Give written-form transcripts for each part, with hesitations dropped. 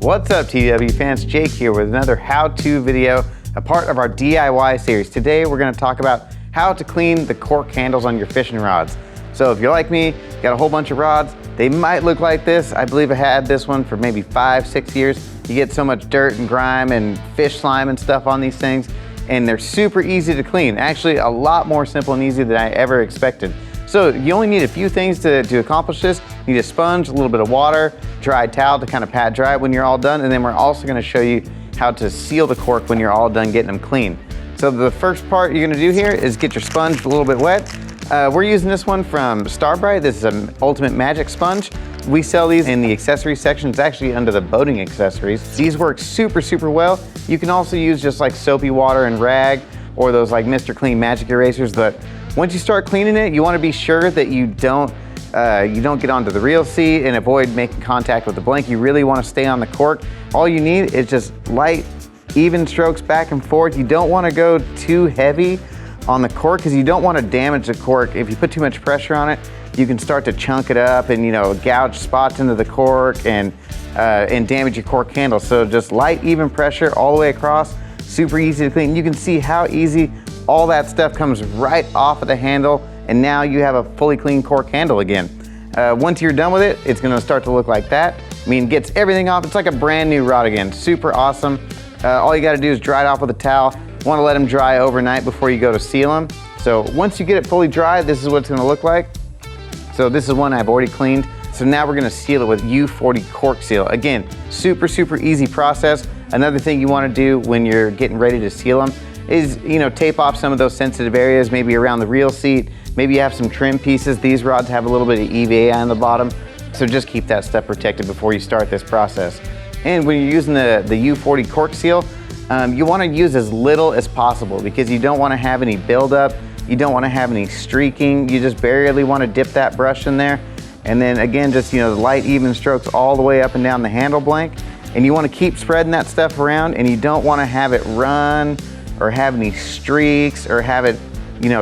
What's up, TW fans? Jake here with another how-to video, a part of our DIY series. Today we're going to talk about how to clean the cork handles on your fishing rods. So if you're like me, got a whole bunch of rods, they might look like this. I believe I had this one for maybe 5-6 years. You get so much dirt and grime and fish slime and stuff on these things, and they're super easy to clean. Actually, a lot more simple and easy than I ever expected. So you only need a few things to accomplish this. You need a sponge, a little bit of water, dry towel to kind of pat dry it when you're all done, and then we're also going to show you how to seal the cork when you're all done getting them clean. So the first part you're going to do here is get your sponge a little bit wet. We're using this one from Starbright. This is an Ultimate Magic sponge. We sell these in the accessories section. It's actually under the boating accessories. These work super well. You can also use just like soapy water and rag, or those like Mr. Clean magic erasers. But once you start cleaning it, you want to be sure that you don't get onto the reel seat and avoid making contact with the blank. You really want to stay on the cork. All you need is just light, even strokes back and forth. You don't want to go too heavy on the cork because you don't want to damage the cork. If you put too much pressure on it, you can start to chunk it up and gouge spots into the cork and damage your cork handle. So just light, even pressure all the way across. Super easy to clean. You can see how easy all that stuff comes right off of the handle, and now you have a fully clean cork handle again. Once you're done with it, it's gonna start to look like that. I mean, it gets everything off. It's like a brand new rod again. Super awesome. All you gotta do is dry it off with a towel. You wanna let them dry overnight before you go to seal them. So once you get it fully dry, this is what it's gonna look like. So this is one I've already cleaned. So now we're gonna seal it with U40 cork seal. Again, super easy process. Another thing you wanna do when you're getting ready to seal them is, tape off some of those sensitive areas, maybe around the reel seat. Maybe you have some trim pieces. These rods have a little bit of EVA on the bottom. So just keep that stuff protected before you start this process. And when you're using the U40 cork seal, you wanna use as little as possible because you don't wanna have any buildup. You don't wanna have any streaking. You just barely wanna dip that brush in there. And then again, just light, even strokes all the way up and down the handle blank. And you wanna keep spreading that stuff around, and you don't wanna have it run or have any streaks or have it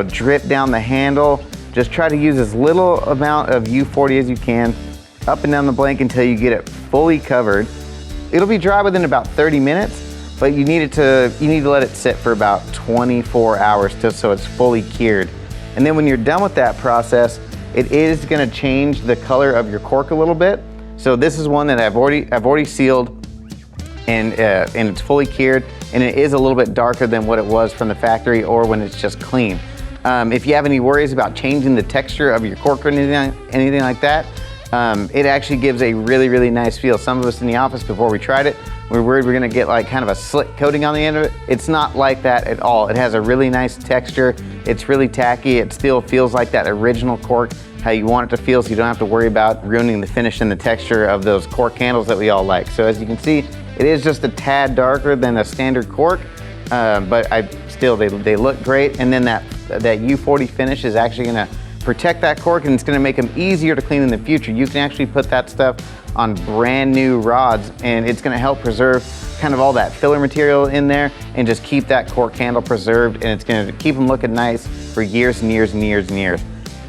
drip down the handle. Just try to use as little amount of U40 as you can up and down the blank until you get it fully covered. It'll be dry within about 30 minutes, but you need to let it sit for about 24 hours so it's fully cured. And then when you're done with that process, it is gonna change the color of your cork a little bit. So this is one that I've already sealed, and it's fully cured, and it is a little bit darker than what it was from the factory or when it's just clean. If you have any worries about changing the texture of your cork or anything like that, it actually gives a really nice feel. Some of us in the office, before we tried it, we were worried we're gonna get like kind of a slick coating on the end of it. It's not like that at all. It has a really nice texture. It's really tacky. It still feels like that original cork, how you want it to feel, so you don't have to worry about ruining the finish and the texture of those cork handles that we all like. So as you can see, it is just a tad darker than a standard cork, but they look great. And then that U40 finish is actually gonna protect that cork, and it's gonna make them easier to clean in the future. You can actually put that stuff on brand new rods, and it's gonna help preserve kind of all that filler material in there and just keep that cork handle preserved, and it's gonna keep them looking nice for years and years.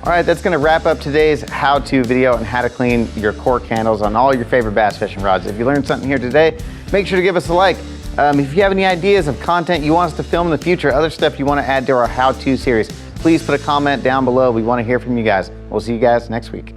All right, that's gonna wrap up today's how-to video on how to clean your cork handles on all your favorite bass fishing rods. If you learned something here today, make sure to give us a like. If you have any ideas of content you want us to film in the future, other stuff you want to add to our how-to series, please put a comment down below. We want to hear from you guys. We'll see you guys next week.